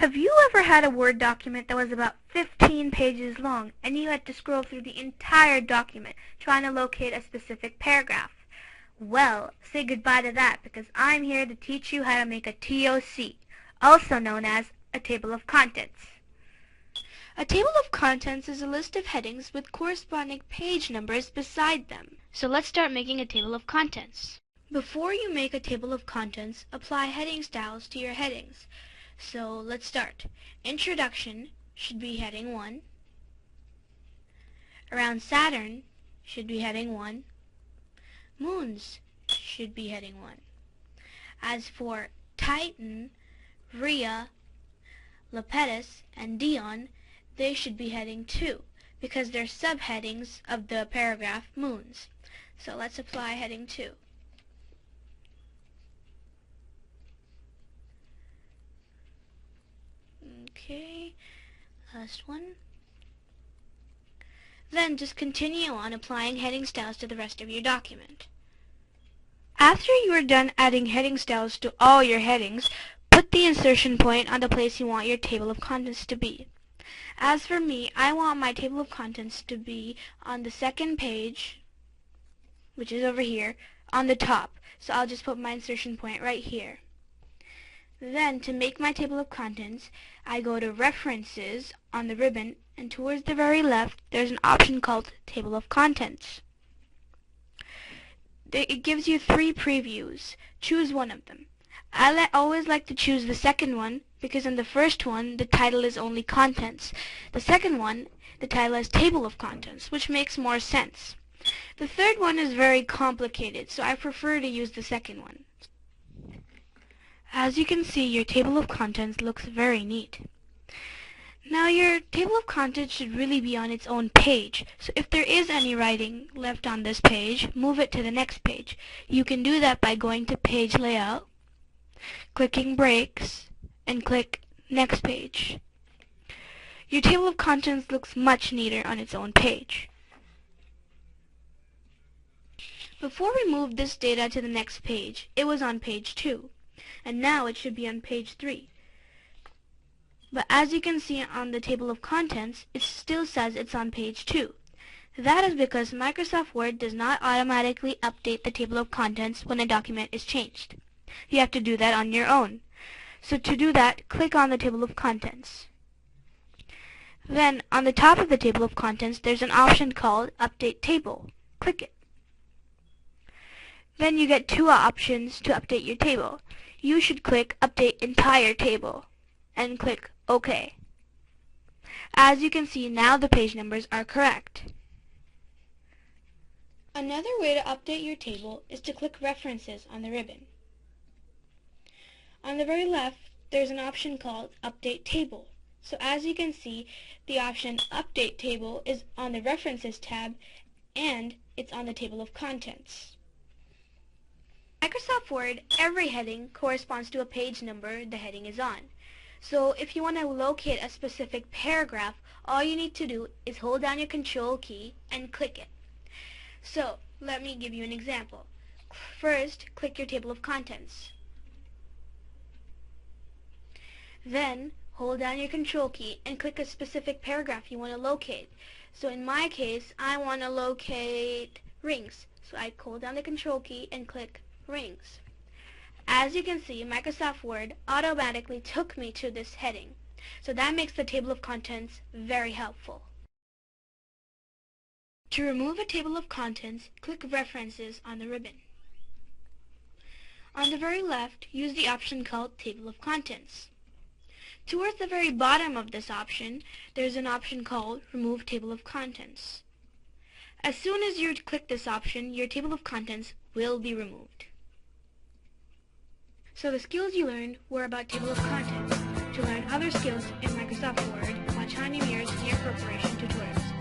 Have you ever had a Word document that was about 15 pages long and you had to scroll through the entire document trying to locate a specific paragraph? Well, say goodbye to that because I'm here to teach you how to make a TOC, also known as a table of contents. A table of contents is a list of headings with corresponding page numbers beside them. So let's start making a table of contents. Before you make a table of contents, apply heading styles to your headings. So let's start. Introduction should be heading 1. Around Saturn should be heading 1. Moons should be heading 1. As for Titan, Rhea, Lepidus, and Dion, they should be heading 2 because they're subheadings of the paragraph moons. So let's apply heading 2. Okay, last one. Then just continue on applying heading styles to the rest of your document. After you are done adding heading styles to all your headings, put the insertion point on the place you want your table of contents to be. As for me, I want my table of contents to be on the second page, which is over here, on the top. So I'll just put my insertion point right here. Then, to make my table of contents, I go to References on the ribbon, and towards the very left, there's an option called Table of Contents. It gives you 3 previews. Choose one of them. I always like to choose the second one, because in the first one, the title is only Contents. The second one, the title is Table of Contents, which makes more sense. The third one is very complicated, so I prefer to use the second one. As you can see, your table of contents looks very neat. Now your table of contents should really be on its own page, so if there is any writing left on this page, move it to the next page. You can do that by going to Page Layout, clicking Breaks, and click Next Page. Your table of contents looks much neater on its own page. Before we moved this data to the next page, it was on page 2. And now it should be on page 3. But as you can see on the table of contents, it still says it's on page 2. That is because Microsoft Word does not automatically update the table of contents when a document is changed. You have to do that on your own. So to do that, click on the table of contents. Then on the top of the table of contents, there's an option called Update Table. Click it. Then you get 2 options to update your table. You should click Update Entire Table and click OK. As you can see, now the page numbers are correct. Another way to update your table is to click References on the ribbon. On the very left, there's an option called Update Table. So as you can see, the option Update Table is on the References tab and it's on the table of contents. Microsoft Word, every heading corresponds to a page number the heading is on. So if you want to locate a specific paragraph, all you need to do is hold down your Control key and click it. So let me give you an example. First, click your table of contents. Then hold down your Control key and click a specific paragraph you want to locate. So in my case, I want to locate rings. So I hold down the Control key and click Rings. As you can see, Microsoft Word automatically took me to this heading. So that makes the table of contents very helpful. To remove a table of contents, click References on the ribbon. On the very left, use the option called Table of Contents. Towards the very bottom of this option, there's an option called Remove Table of Contents. As soon as you click this option, your table of contents will be removed. So the skills you learned were about table of contents. To learn other skills in Microsoft Word, watch Hanyu Mir's Near Corporation tutorials.